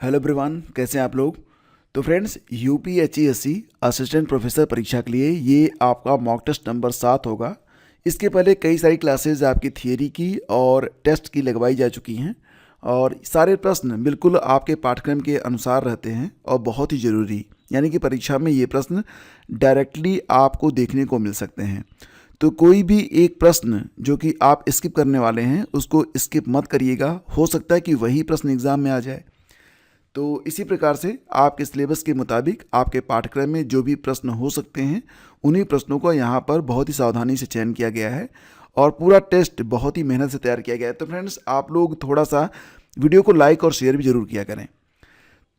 Hello everyone, कैसे हैं आप लोग। तो फ्रेंड्स, यूपीएचईएससी असिस्टेंट प्रोफेसर परीक्षा के लिए ये आपका मॉक टेस्ट नंबर 7 होगा। इसके पहले कई सारी क्लासेज आपकी थियरी की और टेस्ट की लगवाई जा चुकी हैं और सारे प्रश्न बिल्कुल आपके पाठ्यक्रम के अनुसार रहते हैं और बहुत ही ज़रूरी, यानी कि परीक्षा में ये प्रश्न डायरेक्टली आपको देखने को मिल सकते हैं। तो कोई भी एक प्रश्न जो कि आप स्किप करने वाले हैं उसको स्किप मत करिएगा, हो सकता है कि वही प्रश्न एग्ज़ाम में आ जाए। तो इसी प्रकार से आपके सिलेबस के मुताबिक आपके पाठ्यक्रम में जो भी प्रश्न हो सकते हैं उन्हीं प्रश्नों को यहाँ पर बहुत ही सावधानी से चयन किया गया है और पूरा टेस्ट बहुत ही मेहनत से तैयार किया गया है। तो फ्रेंड्स, आप लोग थोड़ा सा वीडियो को लाइक और शेयर भी ज़रूर किया करें।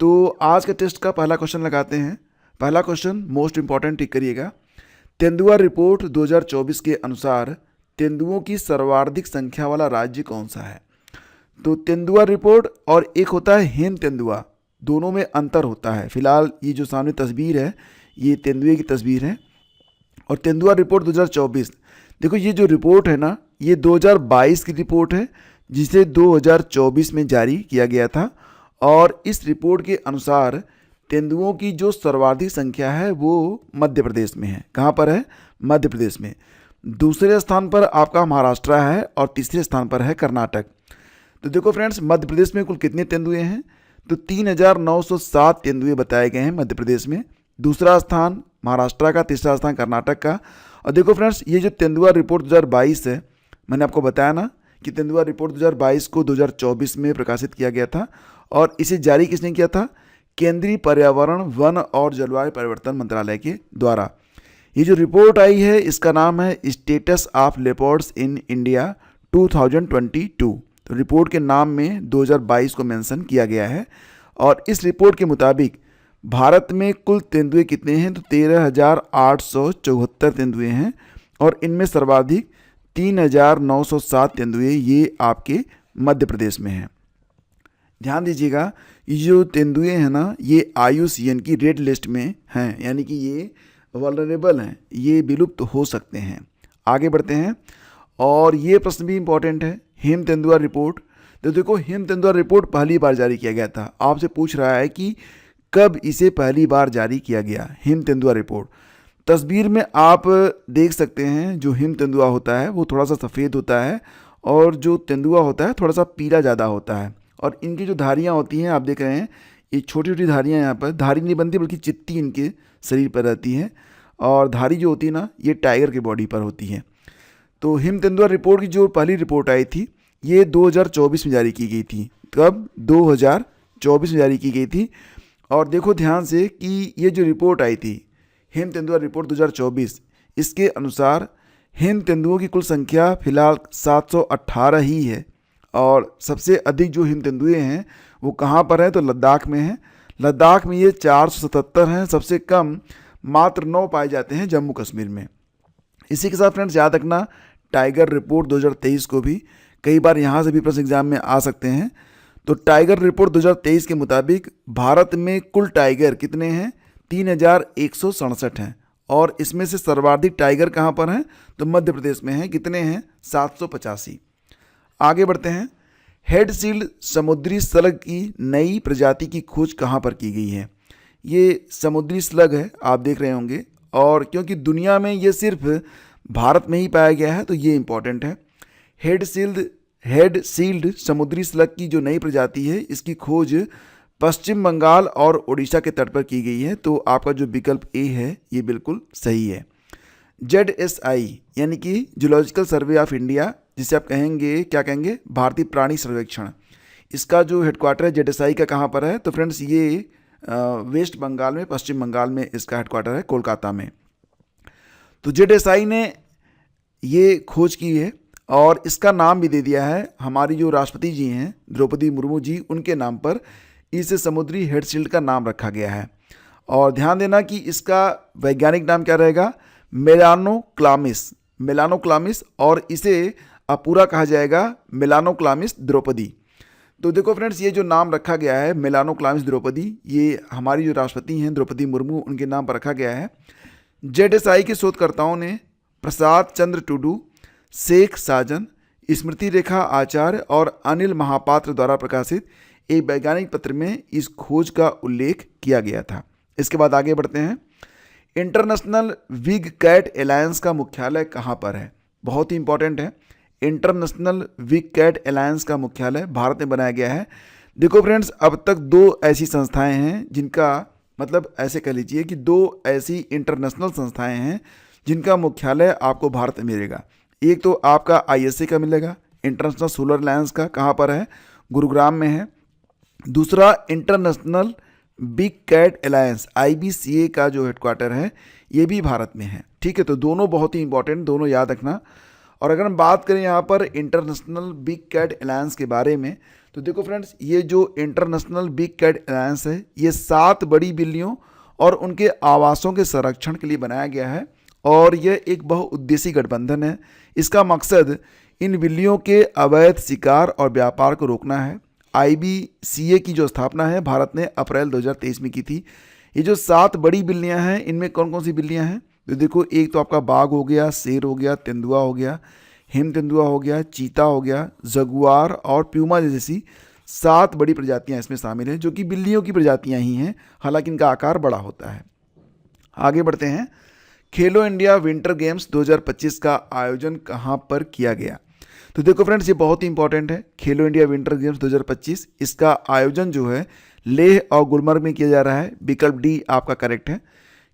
तो आज के टेस्ट का पहला क्वेश्चन लगाते हैं। पहला क्वेश्चन मोस्ट इम्पॉर्टेंट, टिक करिएगा। तेंदुआ रिपोर्ट 2024 के अनुसार तेंदुओं की सर्वाधिक संख्या वाला राज्य कौन सा है। तो तेंदुआ रिपोर्ट और एक होता है हेम तेंदुआ, दोनों में अंतर होता है। फिलहाल ये जो सामने तस्वीर है ये तेंदुए की तस्वीर है और तेंदुआ रिपोर्ट 2024, देखो ये जो रिपोर्ट है ना, ये 2022 की रिपोर्ट है जिसे 2024 में जारी किया गया था। और इस रिपोर्ट के अनुसार तेंदुओं की जो सर्वाधिक संख्या है वो मध्य प्रदेश में है। कहाँ पर है? मध्य प्रदेश में। दूसरे स्थान पर आपका महाराष्ट्र है और तीसरे स्थान पर है कर्नाटक। तो देखो फ्रेंड्स, मध्य प्रदेश में कुल कितने तेंदुए हैं? तो 3907 तेंदुए बताए गए हैं मध्य प्रदेश में। दूसरा स्थान महाराष्ट्र का, तीसरा स्थान कर्नाटक का। और देखो फ्रेंड्स, ये जो तेंदुआ रिपोर्ट 2022 है, मैंने आपको बताया ना कि तेंदुआ रिपोर्ट 2022 को 2024 में प्रकाशित किया गया था और इसे जारी किसने किया था? केंद्रीय पर्यावरण, वन और जलवायु परिवर्तन मंत्रालय के द्वारा। ये जो रिपोर्ट आई है इसका नाम है status of leopards in India 2022। तो रिपोर्ट के नाम में 2022 को मेंशन किया गया है और इस रिपोर्ट के मुताबिक भारत में कुल तेंदुए कितने हैं? तो 13,874 तेंदुए हैं और इनमें सर्वाधिक 3,907 तेंदुए ये आपके मध्य प्रदेश में हैं। ध्यान दीजिएगा, ये जो तेंदुए हैं ना, ये IUCN की रेड लिस्ट में हैं, यानी कि ये वल्नरेबल हैं, ये विलुप्त हो सकते हैं। आगे बढ़ते हैं और ये प्रश्न भी इम्पॉर्टेंट है, हेम तेंदुआ रिपोर्ट। तो देखो, हेम तेंदुआ रिपोर्ट पहली बार जारी किया गया था। आपसे पूछ रहा है कि कब इसे पहली बार जारी किया गया, हेम तेंदुआ रिपोर्ट। तस्वीर में आप देख सकते हैं जो हेम तेंदुआ होता है वो थोड़ा सा सफ़ेद होता है और जो तेंदुआ होता है थोड़ा सा पीला ज़्यादा होता है। और इनकी जो धारियाँ होती हैं आप देख रहे हैं, ये छोटी छोटी धारियाँ, यहाँ पर धारी नहीं बनती बल्कि चित्ती इनके शरीर पर रहती है और धारी जो होती है ना, ये टाइगर के बॉडी पर होती है। तो हेम तेंदुआ रिपोर्ट की जो पहली रिपोर्ट आई थी ये 2024 में जारी की गई थी। कब? 2024 में जारी की गई थी। और देखो ध्यान से कि ये जो रिपोर्ट आई थी हेम तेंदुआ रिपोर्ट 2024, इसके अनुसार हेम तेंदुओं की कुल संख्या फिलहाल 718 ही है और सबसे अधिक जो हेम तेंदुए हैं वो कहाँ पर है? तो लद्दाख में है। लद्दाख में ये 477 हैं। सबसे कम मात्र 9 पाए जाते हैं जम्मू कश्मीर में। इसी के साथ फ्रेंड्स याद रखना, टाइगर रिपोर्ट 2023 को भी कई बार यहाँ से भी प्रश्न एग्जाम में आ सकते हैं। तो टाइगर रिपोर्ट 2023 के मुताबिक भारत में कुल टाइगर कितने हैं? 3,167 हैं और इसमें से सर्वाधिक टाइगर कहाँ पर हैं? तो मध्य प्रदेश में हैं। कितने हैं? 785। आगे बढ़ते हैं। हेड सील्ड समुद्री स्लग की नई प्रजाति की खोज कहाँ पर की गई है? ये समुद्री स्लग है, आप देख रहे होंगे, और क्योंकि दुनिया में ये सिर्फ भारत में ही पाया गया है तो ये इंपॉर्टेंट है। हेड सील्ड समुद्री स्लग की जो नई प्रजाति है इसकी खोज पश्चिम बंगाल और उड़ीसा के तट पर की गई है। तो आपका जो विकल्प ए है ये बिल्कुल सही है। ZSI यानी कि जूलॉजिकल सर्वे ऑफ इंडिया, जिसे आप कहेंगे, क्या कहेंगे? भारतीय प्राणी सर्वेक्षण। इसका जो हेडक्वार्टर है ZSI का कहाँ पर है? तो फ्रेंड्स ये वेस्ट बंगाल में, पश्चिम बंगाल में इसका हेडक्वार्टर है, कोलकाता में। तो ZSI ने ये खोज की है और इसका नाम भी दे दिया है हमारी जो राष्ट्रपति जी हैं द्रौपदी मुर्मू जी, उनके नाम पर इस समुद्री हेड सील्ड का नाम रखा गया है। और ध्यान देना कि इसका वैज्ञानिक नाम क्या रहेगा? मेलानोक्लामिस, और इसे पूरा कहा जाएगा मेलानोक्लामिस द्रौपदी। तो देखो फ्रेंड्स, ये जो नाम रखा गया है मेलानोक्लामिस द्रौपदी, ये हमारी जो राष्ट्रपति हैं द्रौपदी मुर्मू, उनके नाम पर रखा गया है। ZSI के शोधकर्ताओं ने प्रसाद चंद्र टुडू, शेख साजन, स्मृति रेखा आचार्य और अनिल महापात्र द्वारा प्रकाशित एक वैज्ञानिक पत्र में इस खोज का उल्लेख किया गया था। इसके बाद आगे बढ़ते हैं। इंटरनेशनल बिग कैट अलायंस का मुख्यालय कहाँ पर है? बहुत ही इंपॉर्टेंट है। इंटरनेशनल बिग कैट अलायंस का मुख्यालय भारत में बनाया गया है। देखो फ्रेंड्स, अब तक दो ऐसी संस्थाएं हैं जिनका मतलब ऐसे कह लीजिए कि दो ऐसी इंटरनेशनल संस्थाएं हैं जिनका मुख्यालय आपको भारत में मिलेगा। एक तो आपका ISA का मिलेगा, इंटरनेशनल सोलर अलायंस का, कहाँ पर है? गुरुग्राम में है। दूसरा international big cat alliance IBCA का जो हेडक्वार्टर है ये भी भारत में है। ठीक है, तो दोनों बहुत ही इंपॉर्टेंट, दोनों याद रखना। और अगर हम बात करें यहाँ पर इंटरनेशनल बिग कैट अलायंस के बारे में, तो देखो फ्रेंड्स, ये जो इंटरनेशनल बिग कैट अलायंस है ये 7 बड़ी बिल्लियों और उनके आवासों के संरक्षण के लिए बनाया गया है और यह एक बहुउद्देशीय गठबंधन है। इसका मकसद इन बिल्लियों के अवैध शिकार और व्यापार को रोकना है। IBCA की जो स्थापना है भारत ने अप्रैल 2023 में की थी। ये जो 7 बड़ी बिल्लियां हैं, इनमें कौन कौन सी बिल्लियां हैं? तो देखो, एक तो आपका बाघ हो गया, शेर हो गया, तेंदुआ हो गया, हिम तेंदुआ हो गया, चीता हो गया, जगुआर और प्यूमा जैसी 7 बड़ी प्रजातियां इसमें शामिल हैं, जो कि बिल्लियों की प्रजातियां ही हैं, हालांकि इनका आकार बड़ा होता है। आगे बढ़ते हैं। खेलो इंडिया विंटर गेम्स 2025 का आयोजन कहाँ पर किया गया? तो देखो फ्रेंड्स, ये बहुत ही इंपॉर्टेंट है। खेलो इंडिया विंटर गेम्स 2025, इसका आयोजन जो है लेह और गुलमर्ग में किया जा रहा है। विकल्प डी आपका करेक्ट है।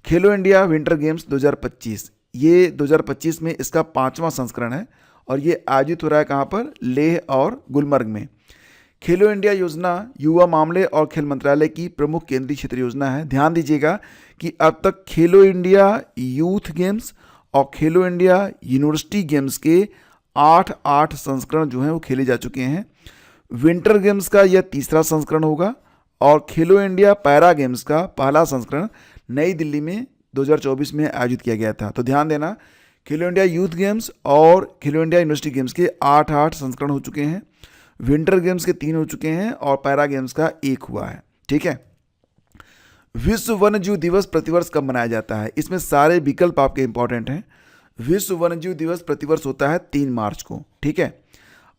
खेलो इंडिया विंटर गेम्स 2025, ये 2025 में इसका 5वां संस्करण है और ये आयोजित हो रहा है कहाँ पर? लेह और गुलमर्ग में। खेलो इंडिया योजना युवा मामले और खेल मंत्रालय की प्रमुख केंद्रीय क्षेत्र योजना है। ध्यान दीजिएगा कि अब तक खेलो इंडिया यूथ गेम्स और खेलो इंडिया यूनिवर्सिटी गेम्स के 8 संस्करण जो हैं वो खेले जा चुके हैं। विंटर गेम्स का यह 3रा संस्करण होगा और खेलो इंडिया पैरा गेम्स का पहला संस्करण नई दिल्ली में 2024 में आयोजित किया गया था। तो ध्यान देना, खेलो इंडिया यूथ गेम्स और खेलो इंडिया यूनिवर्सिटी गेम्स के 8 संस्करण हो चुके हैं। विंटर गेम्स के 3 हो चुके हैं और पैरा गेम्स का 1 हुआ है। ठीक है। विश्व वन्यजीव दिवस प्रतिवर्ष कब मनाया जाता है? इसमें सारे विकल्प आपके इंपॉर्टेंट हैं। विश्व वन्यजीव दिवस प्रतिवर्ष होता है 3 मार्च को। ठीक है।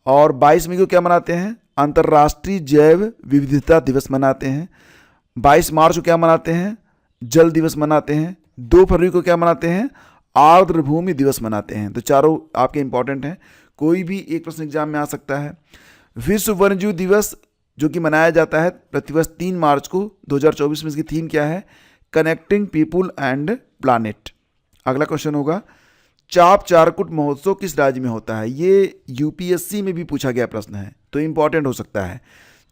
और 22 मई को क्या मनाते हैं? अंतर्राष्ट्रीय जैव विविधता दिवस मनाते हैं। 22 मार्च को क्या मनाते हैं? जल दिवस मनाते हैं। 2 फरवरी को क्या मनाते हैं? आर्द्र भूमि दिवस मनाते हैं। तो चारों आपके इंपॉर्टेंट हैं, कोई भी एक प्रश्न एग्जाम में आ सकता है। विश्व वन्यजीव दिवस जो कि मनाया जाता है प्रतिवर्ष 3 मार्च को 2024 में, इसकी थीम क्या है? Connecting people and planet. अगला क्वेश्चन होगा, चाप चारकुट महोत्सव किस राज्य में होता है? ये UPSC में भी पूछा गया प्रश्न है, तो इंपॉर्टेंट हो सकता है।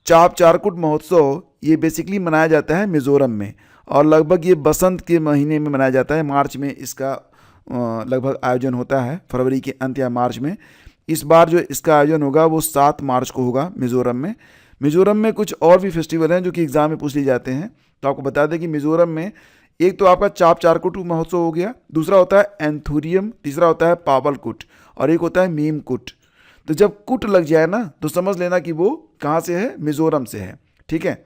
चाप चारकुट महोत्सव ये बेसिकली मनाया जाता है मिजोरम में और लगभग ये बसंत के महीने में मनाया जाता है। मार्च में इसका लगभग आयोजन होता है, फरवरी के अंत या मार्च में। इस बार जो इसका आयोजन होगा वो 7 मार्च को होगा मिजोरम में। मिजोरम में कुछ और भी फेस्टिवल हैं जो कि एग्जाम में पूछ लिए जाते हैं, तो आपको बता दें कि मिजोरम में एक तो आपका चाप चारकुट महोत्सव हो गया, दूसरा होता है एंथुरियम, तीसरा होता है पावलकुट और एक होता है मीमकुट। तो जब कुट लग जाए ना तो समझ लेना कि वो कहाँ से है? मिजोरम से है। ठीक है।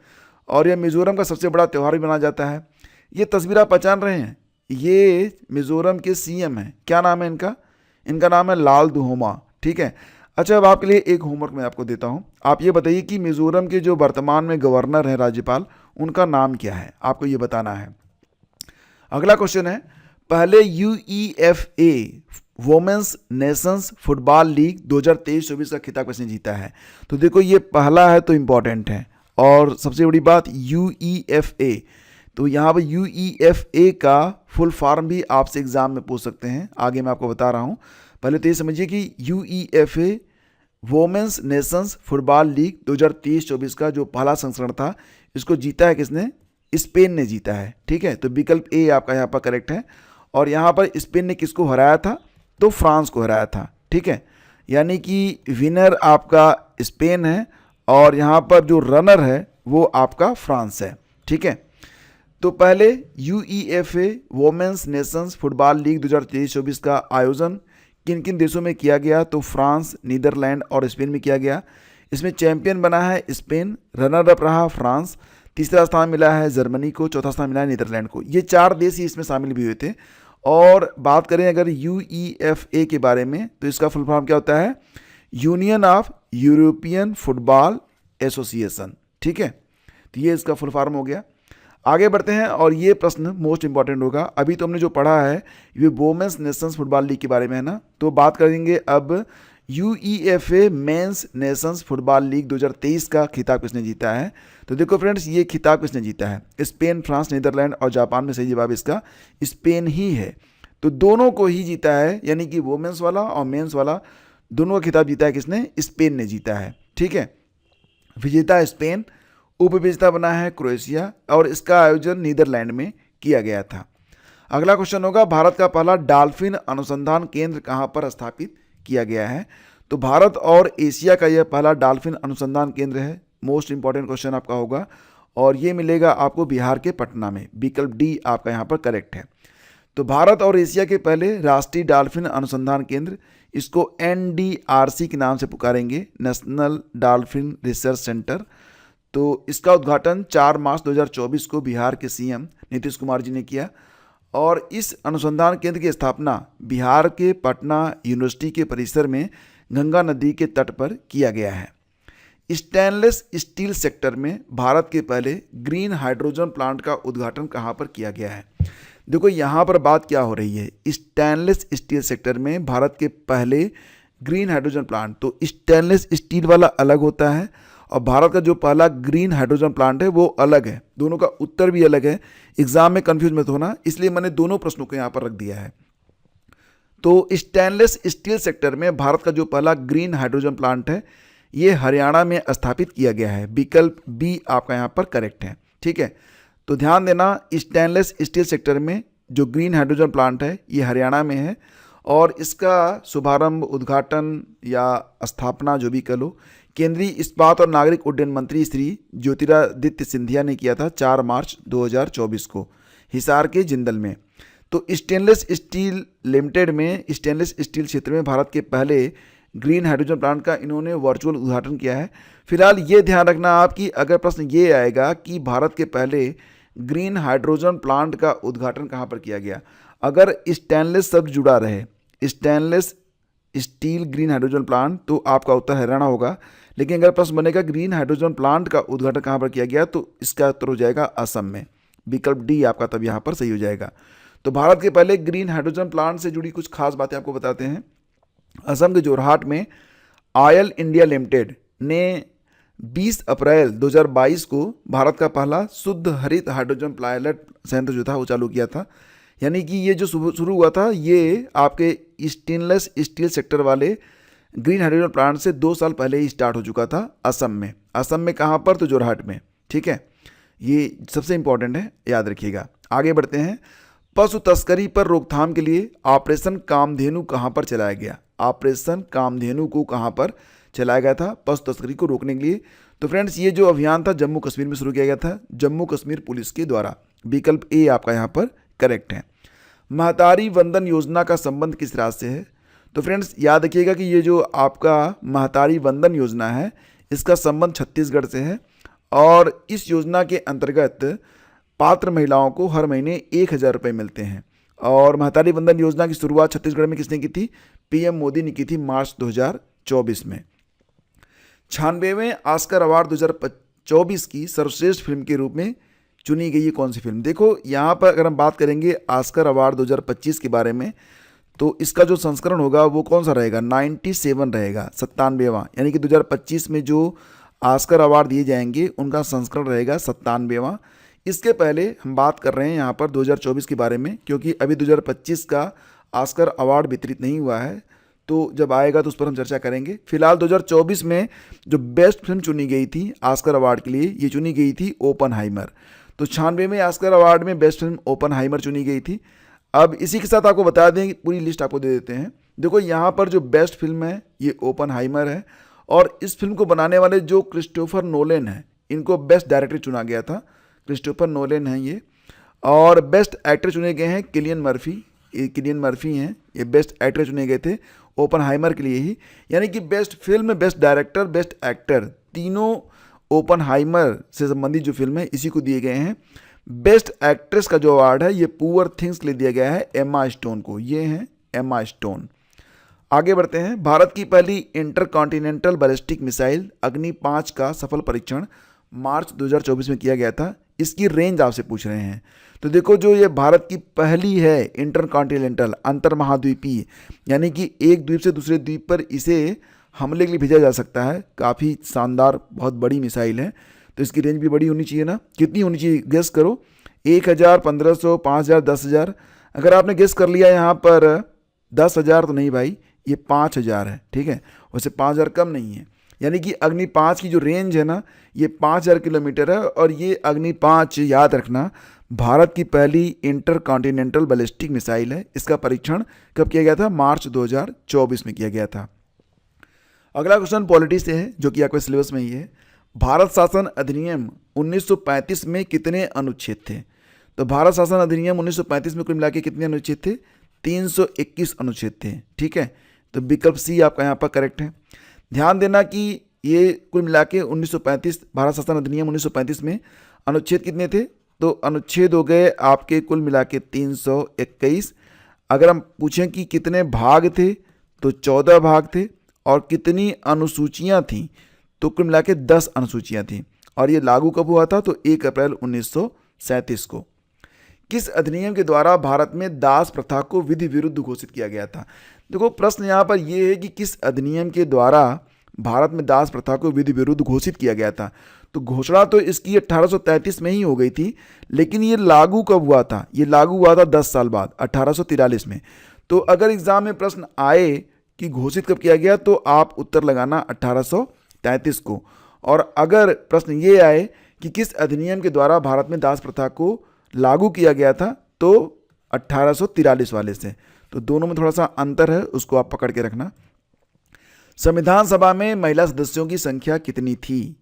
और यह मिजोरम का सबसे बड़ा त्यौहार भी मनाया जाता है। ये तस्वीर आप पहचान रहे हैं, ये मिजोरम के CM हैं। क्या नाम है इनका? इनका नाम है लाल दुहोमा। ठीक है। अच्छा, अब आपके लिए एक होमवर्क मैं आपको देता हूँ। आप ये बताइए कि मिजोरम के जो वर्तमान में गवर्नर हैं, राज्यपाल, उनका नाम क्या है? आपको ये बताना है। अगला क्वेश्चन है, पहले UEFA Women's Nations Football League 2023-24 का खिताब किसने जीता है? तो देखो, ये पहला है तो इम्पॉर्टेंट है। और सबसे बड़ी बात, UEFA, तो यहाँ पर UEFA का फुल फॉर्म भी आपसे एग्जाम में पूछ सकते हैं, आगे मैं आपको बता रहा हूँ। पहले तो ये समझिए कि UEFA Women's Nations Football League 2023-24 का जो पहला संस्करण था, इसको जीता है किसने? स्पेन ने जीता है। ठीक है। तो विकल्प ए आपका यहाँ पर करेक्ट है। और यहाँ पर स्पेन ने किसको हराया था? तो फ्रांस को हराया था। ठीक है। यानी कि विनर आपका स्पेन है और यहाँ पर जो रनर है वो आपका फ्रांस है। ठीक है। तो पहले UEFA Women's Nations Football League 2023-24 का आयोजन किन किन देशों में किया गया? तो फ्रांस, नीदरलैंड और स्पेन में किया गया। इसमें चैंपियन बना है स्पेन, रनर अप रहा फ्रांस, तीसरा स्थान मिला है जर्मनी को, चौथा स्थान मिला है नीदरलैंड को। ये 4 देश ही इसमें शामिल भी हुए थे। और बात करें अगर UEFA के बारे में, तो इसका फुल फॉर्म क्या होता है? Union of European football association. ठीक है, तो ये इसका फुल फॉर्म हो गया। आगे बढ़ते हैं और ये प्रश्न मोस्ट इंपॉर्टेंट होगा। अभी तो हमने जो पढ़ा है ये वोमेंस नेशंस फुटबॉल लीग के बारे में है ना, तो बात करेंगे अब UEFA Men's Nations Football League 2023 का खिताब किसने जीता है। तो देखो फ्रेंड्स, ये खिताब किसने जीता है, स्पेन, फ्रांस, नीदरलैंड और जापान में सही जवाब इसका स्पेन ही है। तो दोनों को ही जीता है, यानी कि वोमेंस वाला और मेंस वाला दोनों का खिताब जीता है किसने, स्पेन ने जीता है। ठीक है, विजेता स्पेन, उपविजेता बना है क्रोएशिया और इसका आयोजन नीदरलैंड में किया गया था। अगला क्वेश्चन होगा, भारत का पहला डॉल्फिन अनुसंधान केंद्र कहाँ पर स्थापित किया गया है। तो भारत और एशिया का यह पहला डॉल्फिन अनुसंधान केंद्र है। मोस्ट इंपॉर्टेंट क्वेश्चन आपका होगा और ये मिलेगा आपको बिहार के पटना में। विकल्प डी आपका यहाँ पर करेक्ट है। तो भारत और एशिया के पहले राष्ट्रीय डॉल्फिन अनुसंधान केंद्र, इसको NDRC के नाम से पुकारेंगे, नेशनल डॉल्फिन रिसर्च सेंटर। तो इसका उद्घाटन 4 मार्च 2024 को बिहार के CM नीतीश कुमार जी ने किया और इस अनुसंधान केंद्र की स्थापना बिहार के पटना यूनिवर्सिटी के परिसर में गंगा नदी के तट पर किया गया है। स्टेनलेस स्टील सेक्टर में भारत के पहले ग्रीन हाइड्रोजन प्लांट का उद्घाटन कहाँ पर किया गया है। देखो यहाँ पर बात क्या हो रही है, स्टेनलेस स्टील सेक्टर में भारत के पहले ग्रीन हाइड्रोजन प्लांट, तो स्टेनलेस स्टील वाला अलग होता है और भारत का जो पहला ग्रीन हाइड्रोजन प्लांट है वो अलग है। दोनों का उत्तर भी अलग है, एग्जाम में कंफ्यूज मत होना, इसलिए मैंने दोनों प्रश्नों को यहाँ पर रख दिया है। तो स्टेनलेस स्टील सेक्टर में भारत का जो पहला ग्रीन हाइड्रोजन प्लांट है ये हरियाणा में स्थापित किया गया है। विकल्प बी आपका यहाँ पर करेक्ट है। ठीक है, तो ध्यान देना, स्टेनलेस स्टील सेक्टर में जो ग्रीन हाइड्रोजन प्लांट है ये हरियाणा में है और इसका शुभारंभ, उद्घाटन या स्थापना जो भी कह लो, केंद्रीय इस्पात और नागरिक उड्डयन मंत्री श्री ज्योतिरादित्य सिंधिया ने किया था 4 मार्च 2024 को हिसार के जिंदल में। तो स्टेनलेस स्टील लिमिटेड में स्टेनलेस स्टील क्षेत्र में भारत के पहले ग्रीन हाइड्रोजन प्लांट का इन्होंने वर्चुअल उद्घाटन किया है। फिलहाल ये ध्यान रखना आप कि अगर प्रश्न ये आएगा कि भारत के पहले ग्रीन हाइड्रोजन प्लांट का उद्घाटन कहाँ पर किया गया, अगर स्टेनलेस शब्द जुड़ा रहे, stainless steel green hydrogen plant, तो आपका उत्तर हरियाणा होगा। लेकिन अगर प्रश्न बनेगा ग्रीन हाइड्रोजन प्लांट का उद्घाटन कहाँ पर किया गया, तो इसका उत्तर हो जाएगा असम में। विकल्प डी आपका तब यहाँ पर सही हो जाएगा। तो भारत के पहले ग्रीन हाइड्रोजन प्लांट से जुड़ी कुछ खास बातें आपको बताते हैं। असम के जोरहाट में ऑयल इंडिया लिमिटेड ने 20 अप्रैल 2022 को भारत का पहला शुद्ध हरित हाइड्रोजन पायलट संयंत्र जो था वो चालू किया था। यानी कि ये जो शुरू हुआ था ये आपके स्टेनलेस स्टील सेक्टर वाले ग्रीन हाइड्रोजन प्लांट से 2 साल पहले ही स्टार्ट हो चुका था असम में। असम में कहाँ पर, तो जोरहाट में। ठीक है, ये सबसे इंपॉर्टेंट है, याद रखिएगा। आगे बढ़ते हैं, पशु तस्करी पर रोकथाम के लिए ऑपरेशन कामधेनु कहाँ पर चलाया गया। ऑपरेशन कामधेनु को कहाँ पर चलाया गया था पशु तस्करी को रोकने के लिए। तो फ्रेंड्स, ये जो अभियान था जम्मू कश्मीर में शुरू किया गया था, जम्मू कश्मीर पुलिस के द्वारा। विकल्प ए आपका यहाँ पर करेक्ट है। महतारी वंदन योजना का संबंध किस राज्य से है। तो फ्रेंड्स, याद रखिएगा कि ये जो आपका महतारी वंदन योजना है इसका संबंध छत्तीसगढ़ से है और इस योजना के अंतर्गत पात्र महिलाओं को हर महीने 1000 रुपये मिलते हैं। और महतारी वंदन योजना की शुरुआत छत्तीसगढ़ में किसने की थी, PM मोदी ने की थी मार्च 2024 में। 96वें ऑस्कर अवार्ड 2024 की सर्वश्रेष्ठ फिल्म के रूप में चुनी गई है कौन सी फिल्म। देखो यहाँ पर अगर हम बात करेंगे ऑस्कर अवार्ड 2025 के बारे में, तो इसका जो संस्करण होगा वो कौन सा रहेगा, 97 रहेगा, 97वां। यानी कि 2025 में जो ऑस्कर अवार्ड दिए जाएंगे उनका संस्करण रहेगा 97वां। इसके पहले हम बात कर रहे हैं यहाँ पर 2024 के बारे में, क्योंकि अभी 2025 का ऑस्कर अवार्ड वितरित नहीं हुआ है, तो जब आएगा तो उस पर हम चर्चा करेंगे। फिलहाल 2024 में जो बेस्ट फिल्म चुनी गई थी ऑस्कर अवार्ड के लिए, ये चुनी गई थी ओपनहाइमर। तो 96वें ऑस्कर अवार्ड में बेस्ट फिल्म ओपनहाइमर चुनी गई थी। अब इसी के साथ आपको बता दें, पूरी लिस्ट आपको दे देते हैं। देखो यहाँ पर जो बेस्ट फिल्म है ये ओपनहाइमर है और इस फिल्म को बनाने वाले जो क्रिस्टोफर नोलन हैं इनको बेस्ट डायरेक्टर चुना गया था, क्रिस्टोफर नोलन हैं ये। और बेस्ट एक्टर चुने गए हैं किलियन मर्फी हैं, ये बेस्ट एक्टर चुने गए थे ओपनहाइमर के लिए ही। यानी कि best film, best director, best actor, तीनों ओपनहाइमर से संबंधित जो फिल्म है इसी को दिए गए हैं। बेस्ट एक्ट्रेस का जो अवार्ड है ये पुअर थिंग्स के लिए दिया गया है एम्मा स्टोन को, ये हैं एम्मा स्टोन। आगे बढ़ते हैं, भारत की पहली इंटरकॉन्टिनेंटल बैलिस्टिक मिसाइल अग्नि 5 का सफल परीक्षण मार्च 2024 में किया गया था। इसकी रेंज आपसे पूछ रहे हैं। तो देखो, जो ये भारत की पहली है इंटरकॉन्टिनेंटल, अंतर महाद्वीपीय, यानी कि एक द्वीप से दूसरे द्वीप पर इसे हमले के लिए भेजा जा सकता है। काफ़ी शानदार, बहुत बड़ी मिसाइल है। तो इसकी रेंज भी बड़ी होनी चाहिए ना। कितनी होनी चाहिए, गेस करो। 1000, 1500, 5000, 10,000। अगर आपने गेस कर लिया यहाँ पर 10,000 तो नहीं भाई, ये 5,000 है। ठीक है, वैसे 5,000 कम नहीं है। यानी कि अग्नि 5 की जो रेंज है ना, ये 5,000 किलोमीटर है। और ये अग्नि 5, याद रखना, भारत की पहली इंटरकॉन्टिनेंटल बैलिस्टिक मिसाइल है। इसका परीक्षण कब किया गया था? मार्च 2024 में किया गया था। अगला क्वेश्चन पॉलिटी से है, जो कि आपके सिलेबस में ही है। भारत शासन अधिनियम 1935 में कितने अनुच्छेद थे? तो भारत शासन अधिनियम 1935 में कुल मिला के कितने अनुच्छेद थे? 321 अनुच्छेद थे। ठीक है, तो विकल्प सी आपका यहाँ पर करेक्ट है। ध्यान देना कि ये कुल मिला के 1935, भारत शासन अधिनियम 1935 में अनुच्छेद कितने थे? तो अनुच्छेद हो गए आपके कुल मिला के 321। अगर हम पूछें कि कितने भाग थे, तो 14 भाग थे। और कितनी अनुसूचियां थीं? तो कुल मिला के 10 अनुसूचियां थीं। और ये लागू कब हुआ था? तो 1 अप्रैल 1937 को। किस अधिनियम के द्वारा भारत में दास प्रथा को विधि विरुद्ध घोषित किया गया था? देखो, प्रश्न यहाँ पर यह है कि किस अधिनियम के द्वारा भारत में दास प्रथा को विधि विरुद्ध घोषित किया गया था। तो घोषणा तो इसकी 1833 में ही हो गई थी, लेकिन ये लागू कब हुआ था? ये लागू हुआ था 10 साल बाद, 1843 में। तो अगर एग्जाम में प्रश्न आए कि घोषित कब किया गया, तो आप उत्तर लगाना 1833 को। और अगर प्रश्न ये आए कि किस अधिनियम के द्वारा भारत में दास प्रथा को लागू किया गया था, तो 1843 वाले से। तो दोनों में थोड़ा सा अंतर है, उसको आप पकड़ के रखना। संविधान सभा में महिला सदस्यों की संख्या कितनी थी?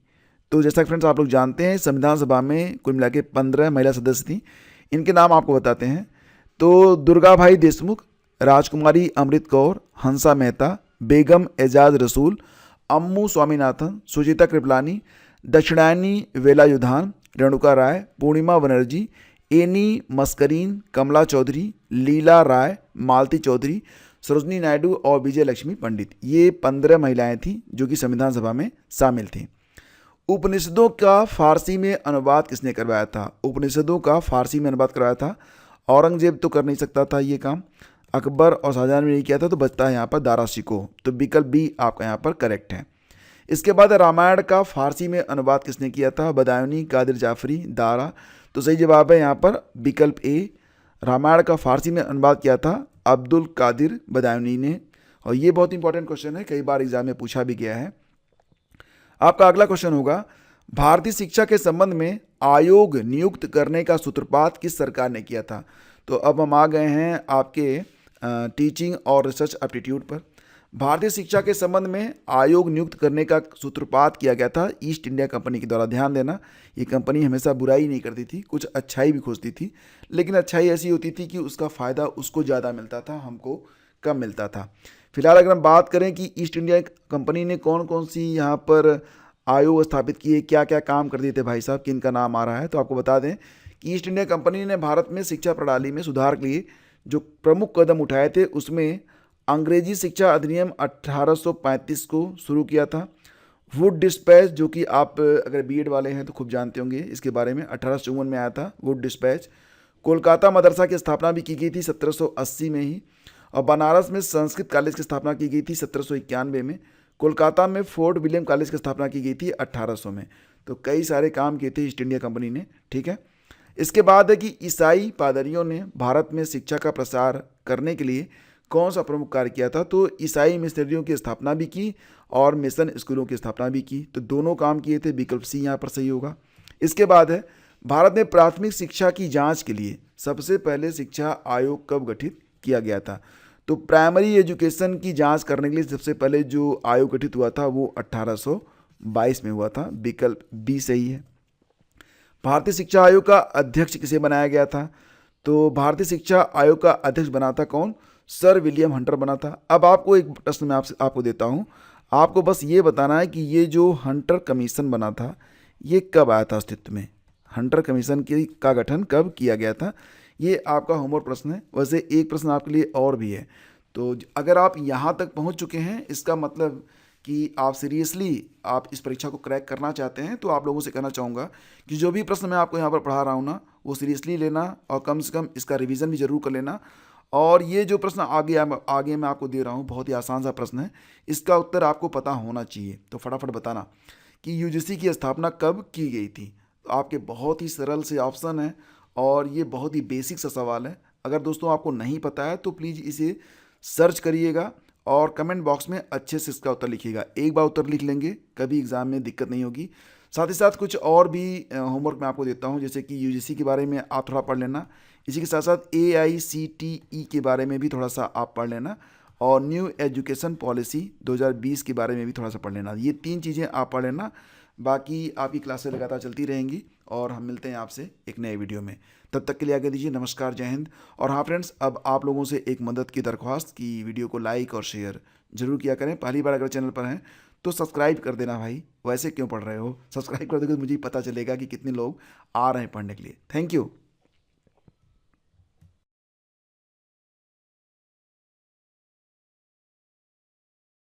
तो जैसा कि फ्रेंड्स आप लोग जानते हैं, संविधान सभा में कुल मिला के 15 महिला सदस्य थी। इनके नाम आपको बताते हैं। तो दुर्गाभाई देशमुख, राजकुमारी अमृत कौर, हंसा मेहता, बेगम एजाज रसूल, अम्मू स्वामीनाथन, सुचिता कृपलानी, दक्षिणायनी वेलायुधान, रेणुका राय, पूर्णिमा बनर्जी, एनी मस्करीन, कमला चौधरी, लीला राय, मालती चौधरी, सरोजनी नायडू और विजय लक्ष्मी पंडित। ये 15 महिलाएं थीं जो कि संविधान सभा में शामिल थीं। उपनिषदों का फारसी में अनुवाद किसने करवाया था? उपनिषदों का फारसी में अनुवाद करवाया था औरंगजेब तो कर नहीं सकता था ये काम, अकबर और शाहजहां ने नहीं किया था, तो बचता है यहाँ पर दारा शिकोह। तो विकल्प बी आपका यहाँ पर करेक्ट है। इसके बाद रामायण का फारसी में अनुवाद किसने किया था? बदायूनी, कादिर जाफरी, दारा। तो सही जवाब है यहाँ पर विकल्प ए। रामायण का फारसी में अनुवाद किया था अब्दुल कादिर बदायूनी ने। और ये बहुत इंपॉर्टेंट क्वेश्चन है, कई बार एग्जाम में पूछा भी गया है। आपका अगला क्वेश्चन होगा, भारतीय शिक्षा के संबंध में आयोग नियुक्त करने का सूत्रपात किस सरकार ने किया था? तो अब हम आ गए हैं आपके टीचिंग और रिसर्च एप्टीट्यूड पर। भारतीय शिक्षा के संबंध में आयोग नियुक्त करने का सूत्रपात किया गया था ईस्ट इंडिया कंपनी के द्वारा। ध्यान देना, ये कंपनी हमेशा बुराई नहीं करती थी, कुछ अच्छाई भी खोजती थी, लेकिन अच्छाई ऐसी होती थी कि उसका फ़ायदा उसको ज़्यादा मिलता था, हमको कम मिलता था। फिलहाल अगर हम बात करें कि ईस्ट इंडिया कंपनी ने कौन कौन सी यहाँ पर आयोग स्थापित किए, क्या क्या काम कर दिए थे भाई साहब, किन का नाम आ रहा है, तो आपको बता दें कि ईस्ट इंडिया कंपनी ने भारत में शिक्षा प्रणाली में सुधार के लिए जो प्रमुख कदम उठाए थे, उसमें अंग्रेजी शिक्षा अधिनियम 1835 को शुरू किया था। वुड डिस्पैच, जो कि आप अगर बीएड वाले हैं तो खूब जानते होंगे इसके बारे में, 1854 में आया था वुड डिस्पैच। कोलकाता मदरसा की स्थापना भी की गई थी 1780 में ही। और बनारस में संस्कृत कॉलेज की स्थापना की गई थी 1791 में। कोलकाता में फोर्ट विलियम कॉलेज की स्थापना की गई थी 1800 में। तो कई सारे काम किए थे ईस्ट इंडिया कंपनी ने। ठीक है, इसके बाद है कि ईसाई पादरियों ने भारत में शिक्षा का प्रसार करने के लिए कौन सा प्रमुख कार्य किया था? तो ईसाई मिशनरियों की स्थापना भी की और मिशन स्कूलों की स्थापना भी की। तो दोनों काम किए थे, विकल्प सी यहाँ पर सही होगा। इसके बाद है, भारत में प्राथमिक शिक्षा की जांच के लिए सबसे पहले शिक्षा आयोग कब गठित किया गया था? तो प्राइमरी एजुकेशन की जांच करने के लिए सबसे पहले जो आयोग गठित हुआ था वो 1822 में हुआ था। विकल्प बी सही है। भारतीय शिक्षा आयोग का अध्यक्ष किसे बनाया गया था? तो भारतीय शिक्षा आयोग का अध्यक्ष बना था कौन? सर विलियम हंटर बना था। अब आपको एक प्रश्न मैं आपको देता हूँ, आपको बस ये बताना है कि ये जो हंटर कमीशन बना था ये कब आया था अस्तित्व में? हंटर कमीशन का गठन कब किया गया था? ये आपका होमवर्क प्रश्न है। वैसे एक प्रश्न आपके लिए और भी है। तो अगर आप यहाँ तक पहुँच चुके हैं, इसका मतलब कि आप सीरियसली आप इस परीक्षा को क्रैक करना चाहते हैं, तो आप लोगों से कहना चाहूँगा कि जो भी प्रश्न मैं आपको यहाँ पर पढ़ा रहा हूँ ना, वो सीरियसली लेना और कम से कम इसका रिवीजन भी ज़रूर कर लेना। और ये जो प्रश्न आगे मैं आपको दे रहा हूँ, बहुत ही आसान सा प्रश्न है, इसका उत्तर आपको पता होना चाहिए। तो फटाफट बताना कि यूजीसी की स्थापना कब की गई थी। तो आपके बहुत ही सरल से ऑप्शन है और ये बहुत ही बेसिक सा सवाल है। अगर दोस्तों आपको नहीं पता है तो प्लीज़ इसे सर्च करिएगा और कमेंट बॉक्स में अच्छे से इसका उत्तर लिखिएगा। एक बार उत्तर लिख लेंगे, कभी एग्ज़ाम में दिक्कत नहीं होगी। साथ ही साथ कुछ और भी होमवर्क मैं आपको देता हूँ, जैसे कि यूजीसी के बारे में आप थोड़ा पढ़ लेना। इसी के साथ साथ AICTE के बारे में भी थोड़ा सा आप पढ़ लेना और न्यू एजुकेशन पॉलिसी 2020 के बारे में भी थोड़ा सा पढ़ लेना। ये 3 चीज़ें आप पढ़ लेना। बाकी आपकी क्लासें लगातार चलती रहेंगी और हम मिलते हैं आपसे एक नए वीडियो में। तब तक के लिए आगे दीजिए, नमस्कार, जय हिंद। और हाँ फ्रेंड्स, अब आप लोगों से एक मदद की दरख्वास्त कि वीडियो को लाइक और शेयर जरूर किया करें। पहली बार अगर चैनल पर हैं तो सब्सक्राइब कर देना भाई। वैसे क्यों पढ़ रहे हो, सब्सक्राइब कर दोगे तो मुझे ही पता चलेगा कि कितने लोग आ रहे हैं पढ़ने के लिए। Thank you.